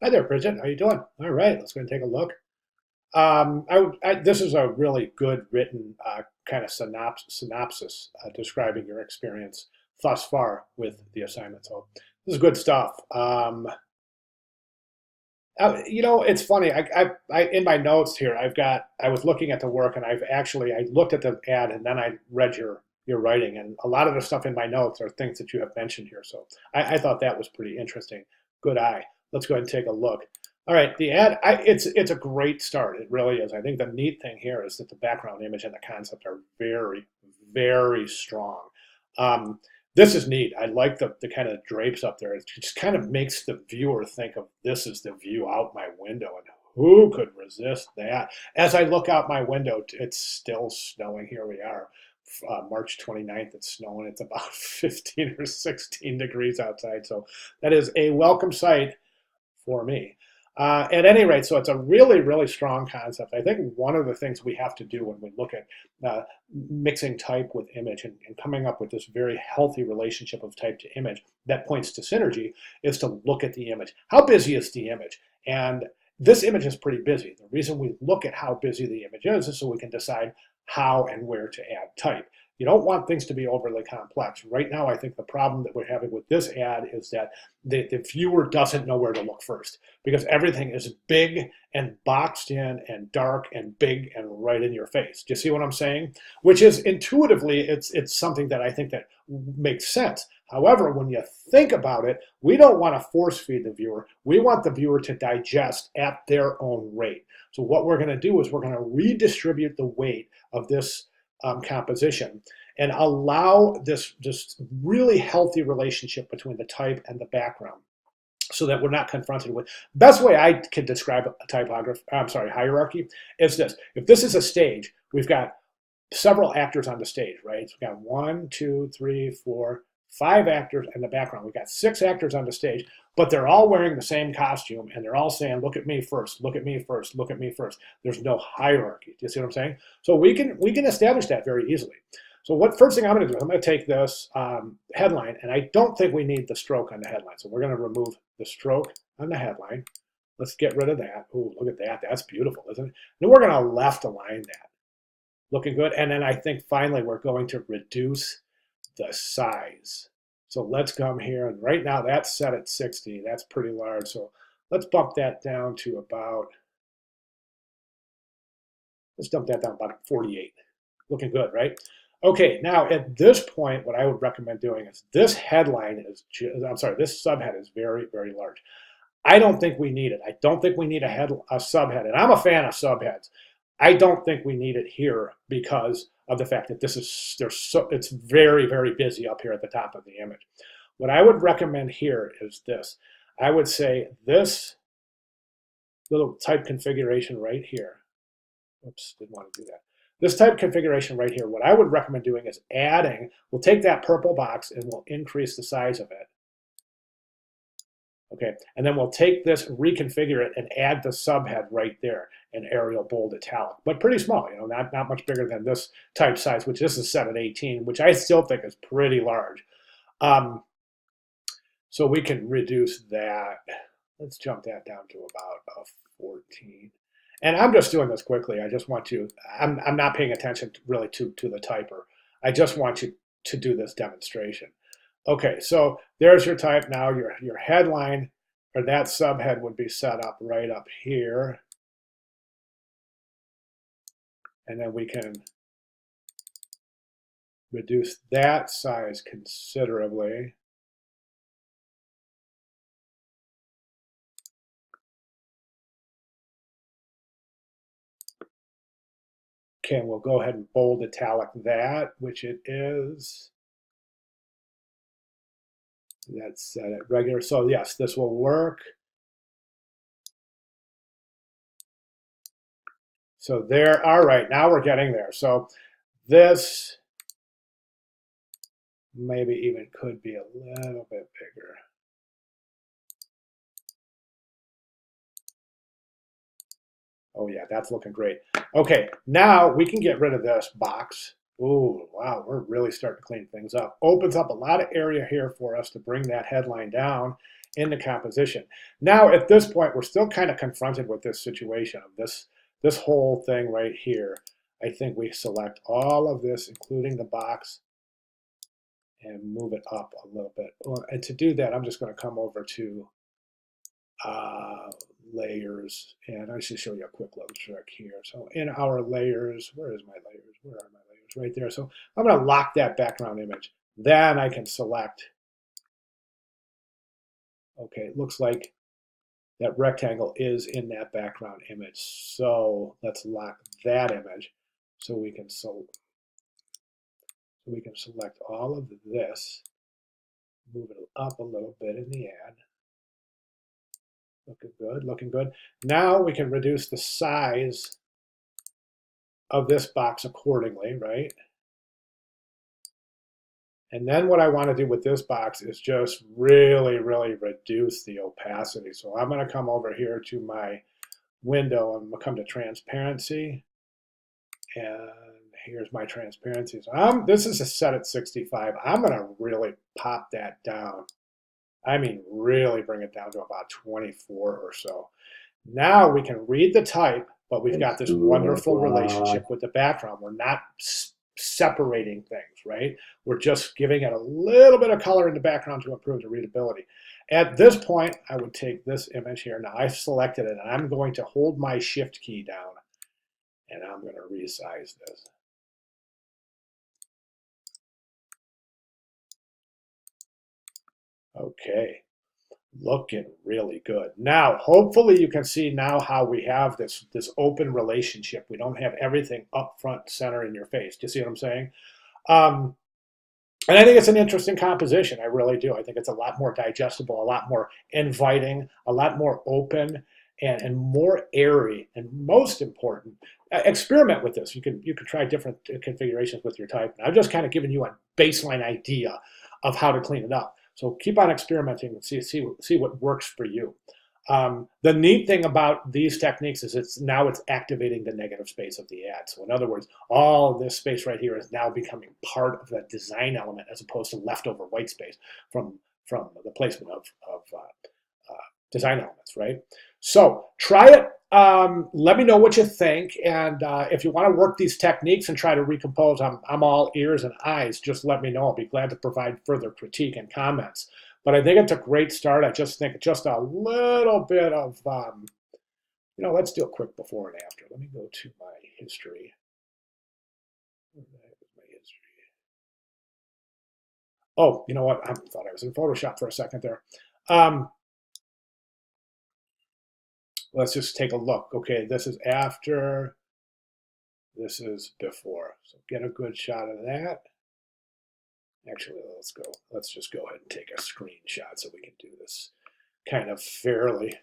Hi there, Bridgette. How you doing? All right, let's go and take a look. This is a really good written kind of synopsis describing your experience thus far with the assignment. So this is good stuff. It's funny. In my notes here, I was looking at the work, and I looked at the ad, and then I read your writing, and a lot of the stuff in my notes are things that you have mentioned here. So I thought that was pretty interesting. Good eye. Let's go ahead and take a look. All right, the ad, it's a great start. It really is. I think the neat thing here is that the background image and the concept are very, very strong. Um, this is neat. I like the kind of drapes up there. It just kind of makes the viewer think of this as the view out my window, and who could resist that? As I look out my window, it's still snowing. Here we are, March 29th. It's snowing. It's about 15 or 16 degrees outside. So that is a welcome sight for me. At any rate, so it's a really, really strong concept. I think one of the things we have to do when we look at mixing type with image and coming up with this very healthy relationship of type to image that points to synergy is to look at the image. How busy is the image? And this image is pretty busy. The reason we look at how busy the image is so we can decide how and where to add type. You don't want things to be overly complex. Right now, I think the problem that we're having with this ad is that the viewer doesn't know where to look first because everything is big and boxed in and dark and big and right in your face. Do you see what I'm saying? Which is intuitively, it's something that I think that makes sense. However, when you think about it, we don't want to force feed the viewer. We want the viewer to digest at their own rate. So what we're going to do is we're going to redistribute the weight of this composition and allow this really healthy relationship between the type and the background so that we're not confronted with. Best way I can describe a hierarchy is this. If this is a stage, we've got several actors on the stage, right? So we've got 1, 2, 3, 4, 5 actors in the background. We've got 6 actors on the stage, but they're all wearing the same costume and they're all saying, look at me first, look at me first, look at me first. There's no hierarchy. Do you see what I'm saying? So we can establish that very easily. So first thing I'm going to do is I'm going to take this headline, and I don't think we need the stroke on the headline. So we're going to remove the stroke on the headline. Let's get rid of that. Oh, look at that. That's beautiful, isn't it? Then we're going to left align that. Looking good. And then I think finally we're going to reduce the size. So let's come here, and right now that's set at 60. That's pretty large. So let's bump that down to about, let's dump that down about 48. Looking good, right? Okay, now at this point, what I would recommend doing is this headline is, this subhead is very, very large. I don't think we need it. I don't think we need a subhead, and I'm a fan of subheads. I don't think we need it here because of the fact that it's very, very busy up here at the top of the image. What I would recommend here is this. I would say this little type configuration right here. Oops, didn't want to do that. This type configuration right here, what I would recommend doing is adding, we'll take that purple box and we'll increase the size of it. Okay, and then we'll take this, reconfigure it, and add the subhead right there in Arial bold italic, but pretty small, not much bigger than this type size, which this is set at 18, which I still think is pretty large. So we can reduce that. Let's jump that down to about 14. And I'm just doing this quickly. I just want to, I'm not paying attention really to the typer. I just want you to do this demonstration. Okay, so there's your type. Now your headline or that subhead would be set up right up here. And then we can reduce that size considerably. Okay, and we'll go ahead and bold italic that, which it is. That's set at regular. So yes, this will work. So there, all right, now we're getting there. So this maybe even could be a little bit bigger. Oh yeah, that's looking great. Okay, now we can get rid of this box. Ooh, wow, we're really starting to clean things up. Opens up a lot of area here for us to bring that headline down. in the composition. Now, at this point, we're still kind of confronted with this situation of this whole thing right here. I think we select all of this, including the box, and move it up a little bit. And to do that, I'm just going to come over to layers, and I should show you a quick little trick here. So in our layers, where is my layers? Where are my layers? Right there. So I'm going to lock that background image. Then I can select. Okay, it looks like that rectangle is in that background image. So let's lock that image so we can select all of this, move it up a little bit in the ad. Looking good, looking good. Now we can reduce the size of this box accordingly, right? And then what I want to do with this box is just really, really reduce the opacity. So I'm going to come over here to my window and we'll come to transparency. And here's my transparency. So this is a set at 65. I'm going to really pop that down. I mean, really bring it down to about 24 or so. Now we can read the type, but we've got this wonderful relationship with the background. We're not separating things, right? We're just giving it a little bit of color in the background to improve the readability. At this point, I would take this image here. Now I've selected it, and I'm going to hold my shift key down, and I'm going to resize this. Okay, looking really good. Now, hopefully you can see now how we have this open relationship. We don't have everything up front, center in your face. Do you see what I'm saying? And I think it's an interesting composition. I really do. I think it's a lot more digestible, a lot more inviting, a lot more open, and more airy. And most important, experiment with this. You can try different configurations with your type. And I've just kind of given you a baseline idea of how to clean it up. So keep on experimenting and see what works for you. The neat thing about these techniques is it's activating the negative space of the ad. So in other words, all of this space right here is now becoming part of the design element as opposed to leftover white space from the placement of design elements, right? So try it. Let me know what you think, and if you want to work these techniques and try to recompose, I'm all ears and eyes. Just let me know. I'll be glad to provide further critique and comments. But I think it's a great start. I just think just a little bit of, let's do a quick before and after. Let me go to my history. Where the heck is my history? Oh, you know what? I thought I was in Photoshop for a second there. Let's just take a look. Okay, this is after, this is before. So get a good shot of that. Actually, let's just go ahead and take a screenshot so we can do this kind of fairly.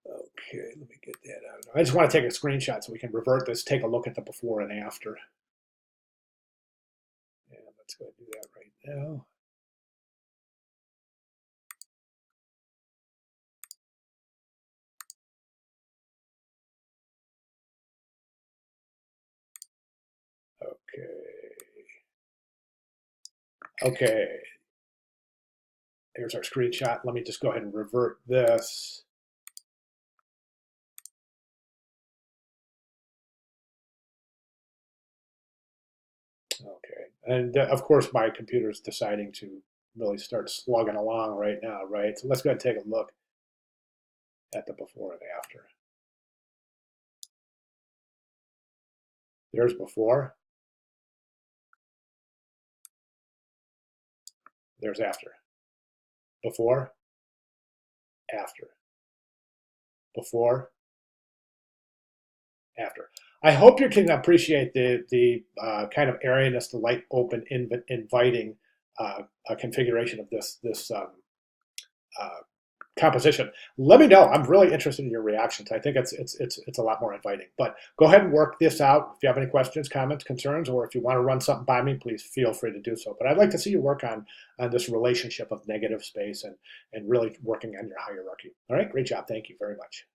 Okay, let me get that out. I just want to take a screenshot so we can revert this, take a look at the before and after. And let's go ahead and do that right now. Okay. Here's our screenshot. Let me just go ahead and revert this. Okay. And of course, my computer is deciding to really start slugging along right now, right? So let's go ahead and take a look at the before and after. There's before. There's after. Before, after. Before, after. I hope you can appreciate the kind of airiness, the light, open, inviting configuration of this composition. Let me know. I'm really interested in your reactions. I think it's a lot more inviting. But go ahead and work this out. If you have any questions, comments, concerns, or if you want to run something by me, please feel free to do so. But I'd like to see you work on this relationship of negative space and really working on your hierarchy. All right, great job. Thank you very much.